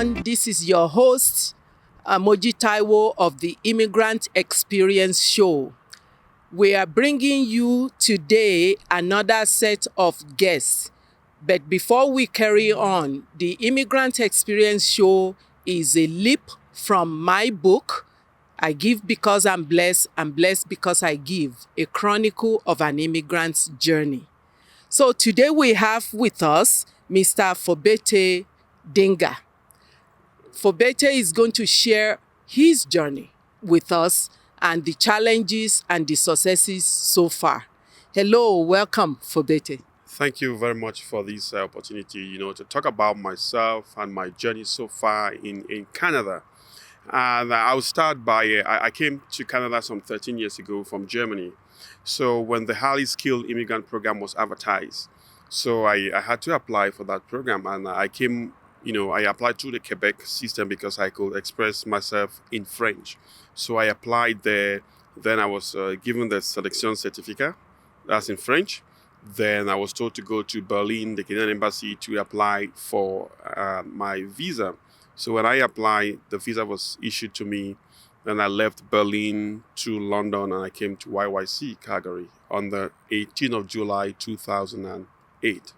everyone. This is your host, Moji Taiwo of the Immigrant Experience Show. We are bringing you today another set of guests. But before we carry on, the Immigrant Experience Show is a leap from my book, I Give Because I'm Blessed Because I Give, a chronicle of an immigrant's journey. So today we have with us Mr. Fobete Dingha. Fobete is going to share his journey with us and the challenges and the successes so far. Hello, welcome, Fobete. Thank you very much for this opportunity, to talk about myself and my journey so far in Canada. And I'll start by, I came to Canada some 13 years ago from Germany. So when the highly skilled immigrant program was advertised, so I had to apply for that program. And I came, I applied through the Quebec system because I could express myself in French. So I applied there. Then I was given the selection certificate, that's in French. Then I was told to go to Berlin, the Canadian embassy, to apply for my visa. So when I applied, the visa was issued to me. Then I left Berlin to London and I came to YYC, Calgary, on the 18th of July, 2008.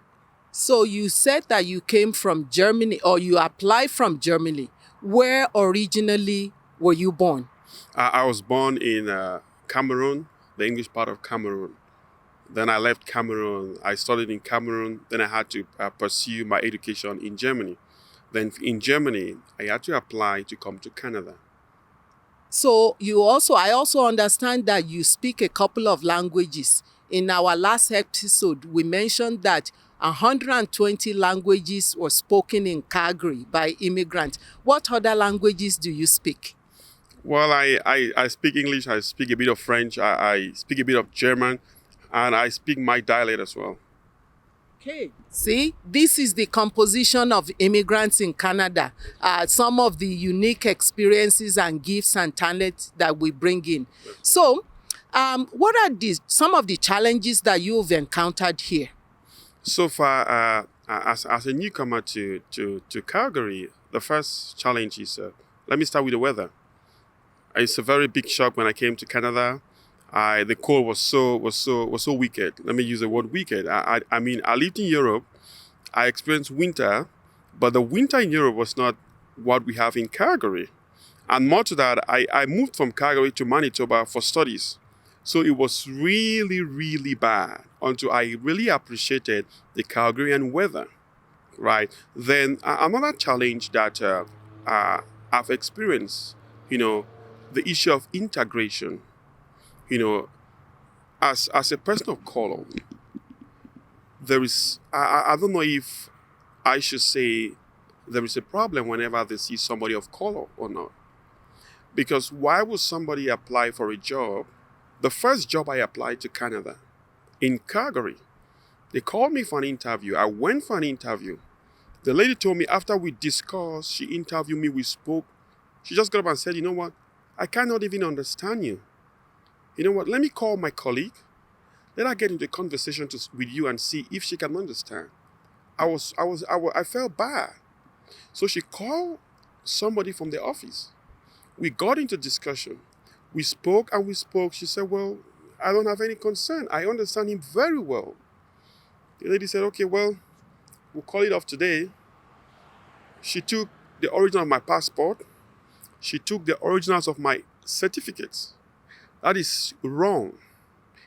So you said that you came from Germany, or you applied from Germany. Where originally were you born? I was born in Cameroon, the English part of Cameroon. Then I left Cameroon. I studied in Cameroon. Then I had to pursue my education in Germany. Then in Germany, I had to apply to come to Canada. So I also understand that you speak a couple of languages. In our last episode, we mentioned that 120 languages were spoken in Calgary by immigrants. What other languages do you speak? Well, I speak English, I speak a bit of French, I speak a bit of German, and I speak my dialect as well. Okay. See, this is the composition of immigrants in Canada. Some of the unique experiences and gifts and talents that we bring in. So, what are some of the challenges that you've encountered here? So far, as a newcomer to Calgary, the first challenge is, let me start with the weather. It's a very big shock when I came to Canada. The cold was so wicked. Let me use the word wicked. I mean, I lived in Europe. I experienced winter, but the winter in Europe was not what we have in Calgary. And more to that, I moved from Calgary to Manitoba for studies. So it was really, really bad until I really appreciated the Calgarian weather, right? Then another challenge that I've experienced, the issue of integration. As a person of color, there is, I don't know if I should say there is a problem whenever they see somebody of color or not. Because why would somebody apply for a job? The first job I applied to Canada, in Calgary, they called me for an interview. I went for an interview. The lady told me after we discussed, she interviewed me, we spoke. She just got up and said, you know what? I cannot even understand you. You know what? Let me call my colleague. Let her get into a conversation with you and see if she can understand. I felt bad. So she called somebody from the office. We got into discussion. We spoke and we spoke. She said, well, I don't have any concern. I understand him very well. The lady said, okay, well, we'll call it off today. She took the original of my passport. She took the originals of my certificates. That is wrong.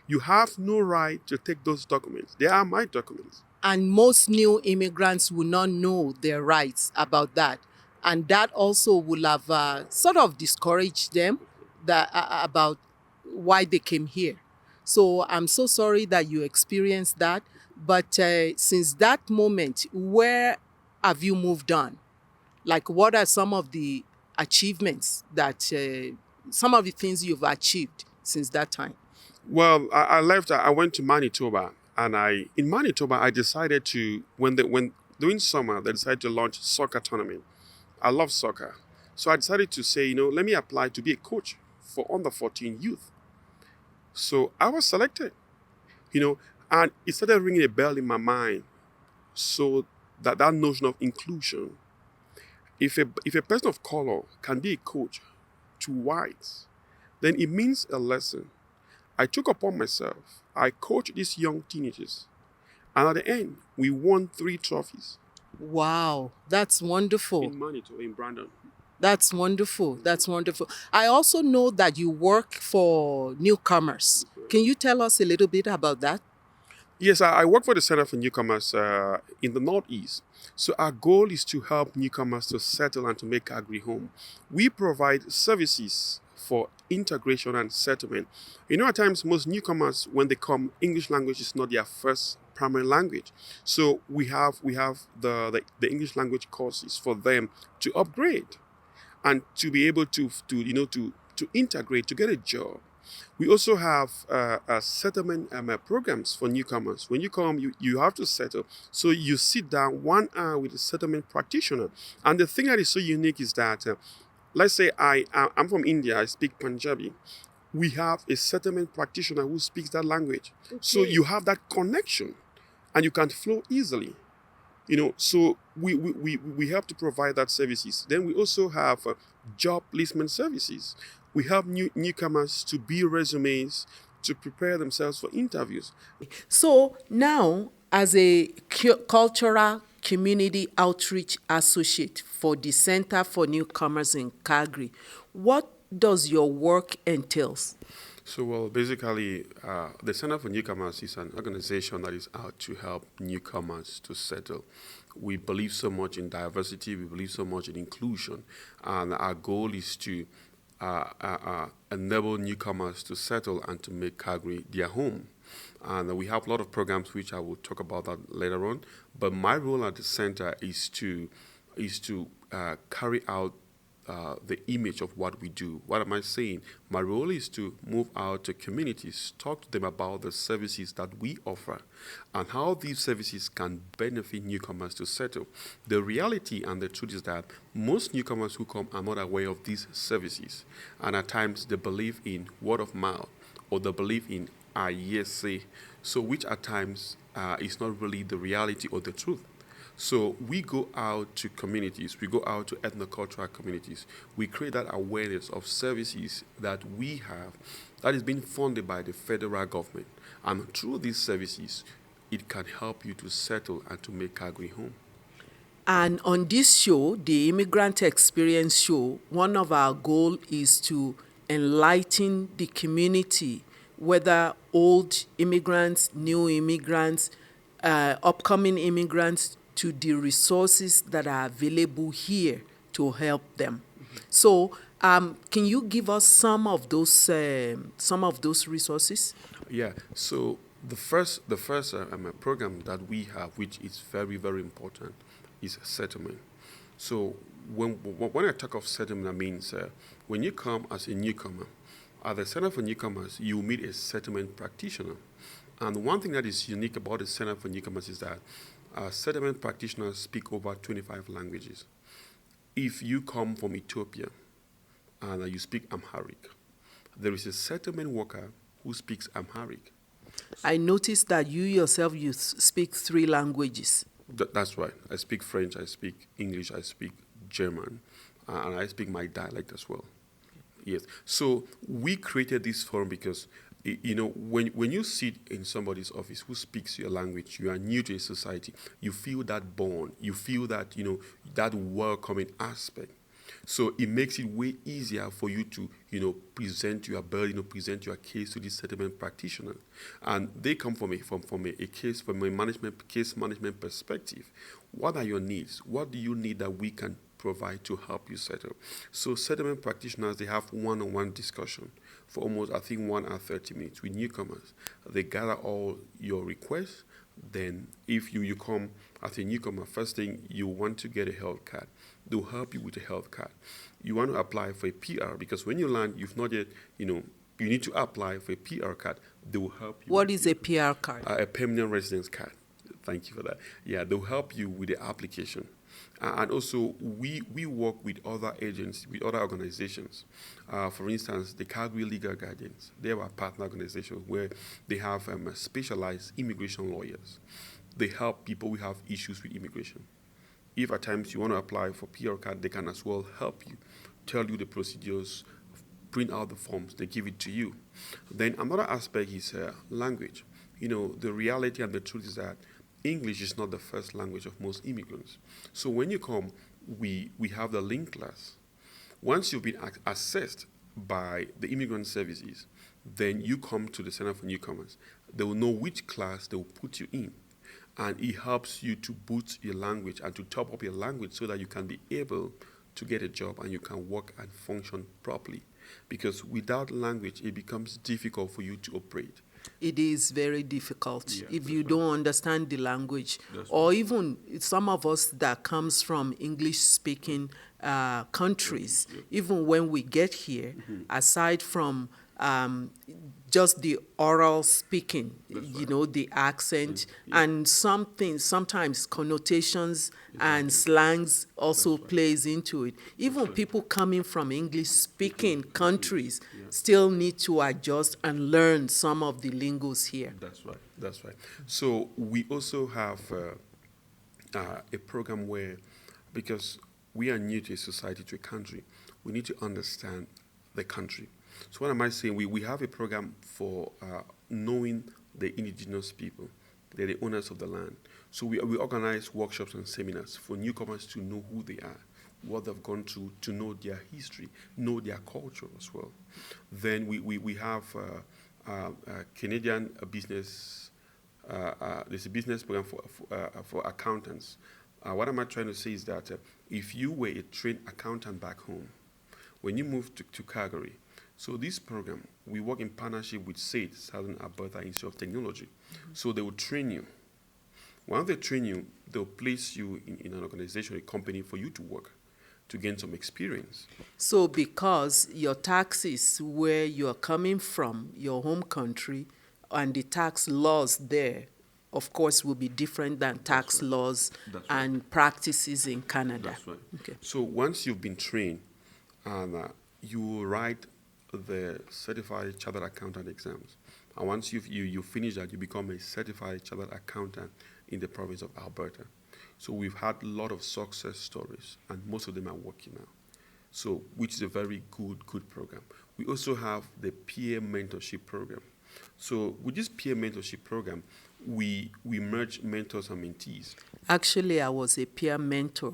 You have no right to take those documents. They are my documents. And most new immigrants will not know their rights about that. And that also will have sort of discouraged them about why they came here. So I'm so sorry that you experienced that. But since that moment, where have you moved on? Like, what are some of the achievements that, some of the things you've achieved since that time? Well, I left, I went to Manitoba. And in Manitoba, I decided to, when during summer, they decided to launch soccer tournament. I love soccer. So I decided to say, let me apply to be a coach for under 14 youth. So I was selected, and it started ringing a bell in my mind. So that notion of inclusion. If a person of color can be a coach to whites, then it means a lesson. I took upon myself. I coached these young teenagers. And at the end, we won 3 trophies Wow, that's wonderful. in Manitou, in Brandon. That's wonderful. That's wonderful. I also know that you work for Newcomers. Can you tell us a little bit about that? Yes, I work for the Center for Newcomers in the Northeast. So our goal is to help newcomers to settle and to make Calgary home. We provide services for integration and settlement. At times most newcomers, when they come, English language is not their first primary language. So we have the English language courses for them to upgrade and to be able to integrate, to get a job. We also have settlement programs for newcomers. When you come, you have to settle. So you sit down 1 hour with a settlement practitioner. And the thing that is so unique is that, let's say I'm from India, I speak Punjabi. We have a settlement practitioner who speaks that language. So you have that connection and you can flow easily. So we have to provide that services. Then we also have job placement services. We help newcomers to build resumes, to prepare themselves for interviews. So now, as a cultural community outreach associate for the Center for Newcomers in Calgary, what does your work entails? So, well, basically, the Center for Newcomers is an organization that is out to help newcomers to settle. We believe so much in diversity, we believe so much in inclusion, and our goal is to enable newcomers to settle and to make Calgary their home. And we have a lot of programs which I will talk about that later on. But my role at the center is to carry out the image of what we do. What am I saying? My role is to move out to communities, talk to them about the services that we offer and how these services can benefit newcomers to settle. The reality and the truth is that most newcomers who come are not aware of these services, and at times they believe in word of mouth or they believe in I yes say, so which at times is not really the reality or the truth. So we go out to communities, we go out to ethnocultural communities. We create that awareness of services that we have that is being funded by the federal government. And through these services, it can help you to settle and to make Calgary home. And on this show, the Immigrant Experience Show, one of our goals is to enlighten the community, whether old immigrants, new immigrants, upcoming immigrants, to the resources that are available here to help them. So, can you give us some of those resources? Yeah. So the first program that we have, which is very very important, is settlement. So when I talk of settlement, that means when you come as a newcomer, at the Center for Newcomers, you meet a settlement practitioner. And one thing that is unique about the Center for Newcomers is that settlement practitioners speak over 25 languages. If you come from Ethiopia and you speak Amharic, there is a settlement worker who speaks Amharic. I noticed that you yourself, you speak 3 languages. That's right. I speak French, I speak English, I speak German, and I speak my dialect as well. Yes. So we created this forum because, when you sit in somebody's office who speaks your language, you are new to a society, you feel that bond, you feel that, that welcoming aspect. So it makes it way easier for you to, present your burden, present your case to this settlement practitioner. And they come from a case management perspective. What are your needs? What do you need that we can provide to help you settle? So settlement practitioners, they have one-on-one discussion for almost, I think, 1 hour 30 minutes with newcomers. They gather all your requests. Then if you come as a newcomer, first thing, you want to get a health card. They'll help you with a health card. You want to apply for a PR because when you land, you've not yet, you need to apply for a PR card. They will help you. What is a PR card? A permanent residence card. Thank you for that. Yeah, they'll help you with the application. And also, we work with other agents, with other organizations. For instance, the Calgary Legal Guardians, they are our partner organization where they have specialized immigration lawyers. They help people who have issues with immigration. if at times you want to apply for PR card, they can as well help you, tell you the procedures, print out the forms, they give it to you. Then another aspect is language. The reality and the truth is that English is not the first language of most immigrants. So when you come, we have the link class. Once you've been assessed by the immigrant services, then you come to the Center for Newcomers. They will know which class they will put you in. And it helps you to boost your language and to top up your language so that you can be able to get a job and you can work and function properly. Because without language, it becomes difficult for you to operate. It is very difficult if you don't understand the language. That's Or even some of us that comes from English-speaking countries, even when we get here, aside from just the oral speaking, the accent, and sometimes connotations and slangs also plays into it. Even people coming from English-speaking countries still need to adjust and learn some of the lingos here. That's right. So we also have a program where, because we are new to a society, to a country, we need to understand the country. So what am I saying? We have a program for knowing the indigenous people. They're the owners of the land. So we organize workshops and seminars for newcomers to know who they are, what they've gone through, to know their history, know their culture as well. Then we have Canadian business. There's a business program for accountants. What am I trying to say is that if you were a trained accountant back home, when you move to Calgary, so this program, we work in partnership with SAIT, Southern Alberta Institute of Technology. So they will train you. Once they train you, they'll place you in an organization, a company for you to work, to gain some experience. So because your taxes where you're coming from, your home country, and the tax laws there, of course, will be different than tax laws and practices in Canada. That's right. Okay. So once you've been trained, and you will write the certified chartered accountant exams. And once you finish that, you become a certified chartered accountant in the province of Alberta. So we've had a lot of success stories, and most of them are working now. So, which is a very good program. We also have the peer mentorship program. So with this peer mentorship program, we merge mentors and mentees. Actually, I was a peer mentor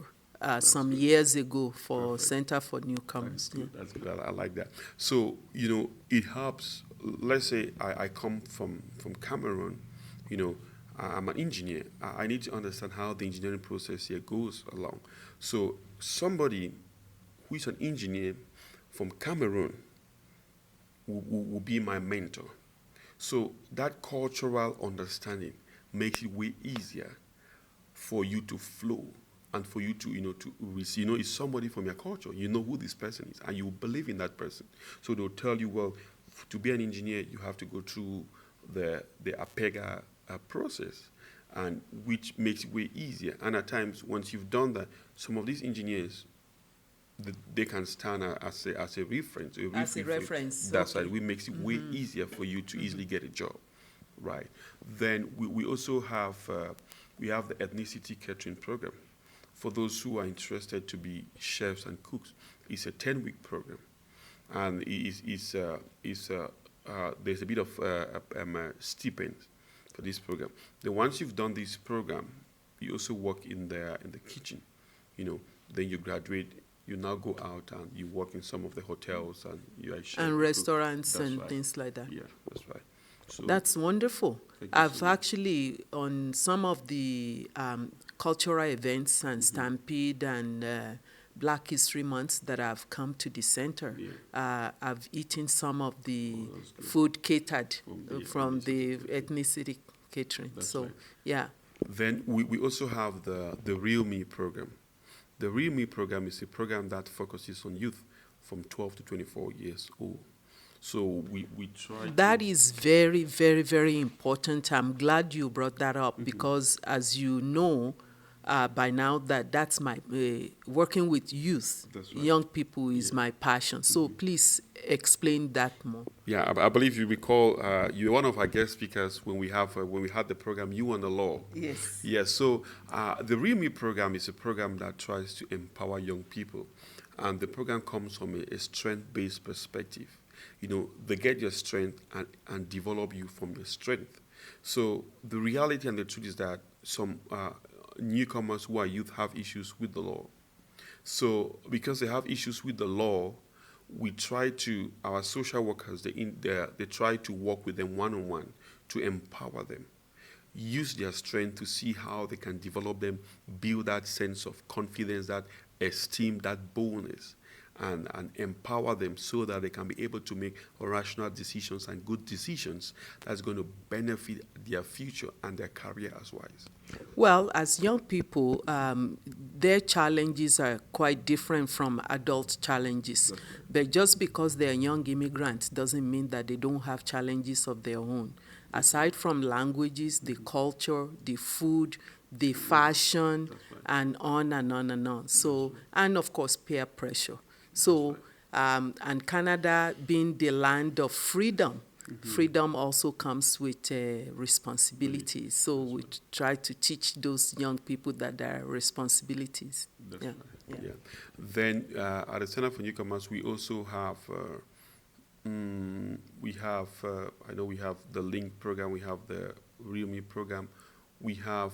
some years ago for Center for Newcomers. That's good. I like that. So, it helps. Let's say I come from Cameroon, I'm an engineer. I need to understand how the engineering process here goes along. So somebody who is an engineer from Cameroon will be my mentor. So that cultural understanding makes it way easier for you to flow and for you to, to receive. It's somebody from your culture. You know who this person is, and you believe in that person. So they'll tell you, well, to be an engineer, you have to go through the APEGA process, and which makes it way easier. And at times, once you've done that, some of these engineers, they can stand as a reference. As a reference. That's right. Which makes it way easier for you to easily get a job, right? Then we also have we have the ethnicity catering program for those who are interested to be chefs and cooks. It's a 10-week program, and there's a bit of stipend for this program. Then once you've done this program, you also work in the kitchen. Then you graduate. You now go out and you work in some of the hotels and you actually and restaurants and things like that. Yeah, that's right. So that's wonderful. I've actually, on some of the cultural events and Stampede and Black History Months that I've come to the center, I've eaten some of the food catered from the ethnicity catering. That's right. Yeah. Then we also have the Real Me program. The Real Me program is a program that focuses on youth from 12 to 24 years old. So we try That is very, very, very important. I'm glad you brought that up because, as you know, by now that that's my working with youth, That's right. young people is my passion. So please explain that more. Yeah, I believe you recall you were one of our guest speakers when we had the program You and the Law. Yes. Yes. So the Real Me program is a program that tries to empower young people, and the program comes from a strength-based perspective. They get your strength and develop you from your strength. So the reality and the truth is that some newcomers who are youth have issues with the law. So because they have issues with the law, our social workers, they try to work with them one-on-one to empower them, use their strength to see how they can develop them, build that sense of confidence, that esteem, that boldness, and empower them so that they can be able to make rational decisions and good decisions that's going to benefit their future and their career as well. Well, as young people, their challenges are quite different from adult challenges. But just because they're young immigrants doesn't mean that they don't have challenges of their own. Aside from languages, the culture, the food, the fashion, and on and on and on. So, and of course, peer pressure. So, and Canada being the land of freedom, freedom also comes with responsibilities. So we try to teach those young people that there are responsibilities. That's right. Yeah. Then at the Center for Newcomers, we also have I know we have the Link program, we have the Real Me program, we have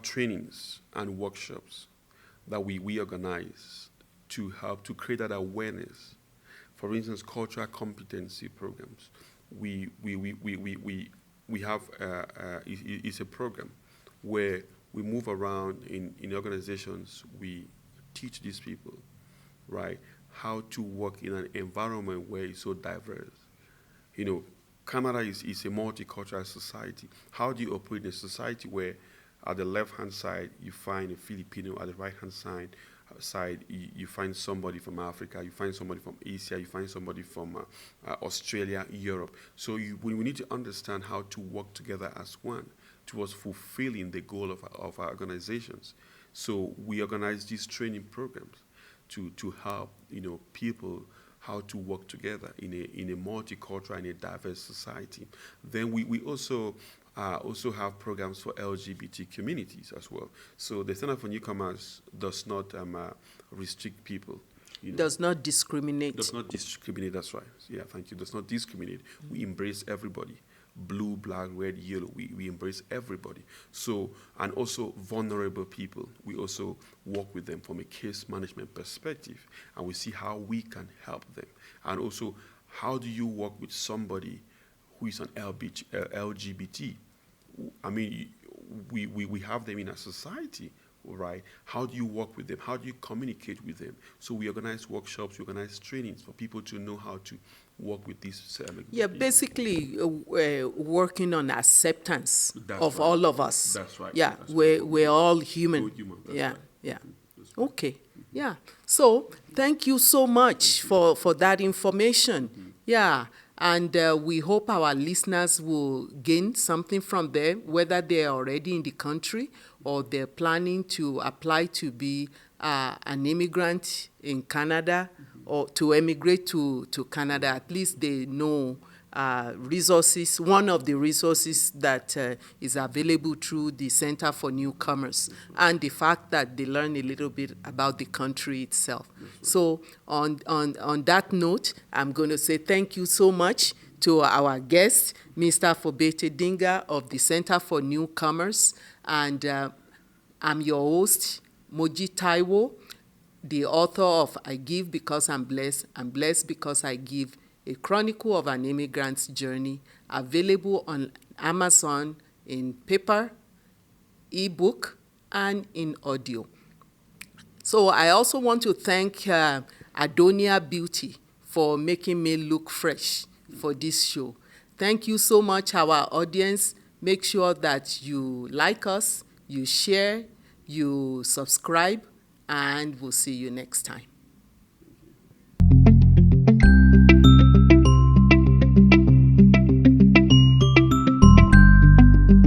trainings and workshops that we organize to help to create that awareness. For instance, cultural competency programs. We have it's a program where we move around in organizations. We teach these people, right, how to work in an environment where it's so diverse. Canada is a multicultural society. How do you operate in a society where at the left-hand side you find a Filipino, at the right-hand side you find somebody from Africa, you find somebody from Asia, you find somebody from Australia, Europe. So we need to understand how to work together as one towards fulfilling the goal of our organizations. So we organize these training programs to help people how to work together in a multicultural and a diverse society. Then we also have programs for LGBT communities as well. So the Center for Newcomers does not restrict people. Does not discriminate. Does not discriminate, that's right. Yeah, thank you. Does not discriminate. We embrace everybody. Blue, black, red, yellow. We embrace everybody. So, and also vulnerable people. We also work with them from a case management perspective, and we see how we can help them. And also, how do you work with somebody who is an LGBT? I mean, we have them in a society, right? How do you work with them? How do you communicate with them? So we organize workshops, we organize trainings for people to know how to work with these. Basically working on acceptance of right. All of us. That's right. Yeah, That's we're all human. Yeah, right. yeah. Okay. Yeah. So thank you so much for that information. Yeah. And we hope our listeners will gain something from there, whether they're already in the country or they're planning to apply to be an immigrant in Canada or to emigrate to Canada. At least they know resources, one of the resources that is available through the Center for Newcomers, and the fact that they learn a little bit about the country itself. So on that note, I'm going to say thank you so much to our guest, Mr. Fobete Dingha of the Center for Newcomers, and I'm your host, Moji Taiwo, the author of I Give Because I'm Blessed Because I Give, a chronicle of an immigrant's journey, available on Amazon in paper, ebook, and in audio. So I also want to thank Adonia Beauty for making me look fresh for this show. Thank you so much, our audience. Make sure that you like us, you share, you subscribe, and we'll see you next time.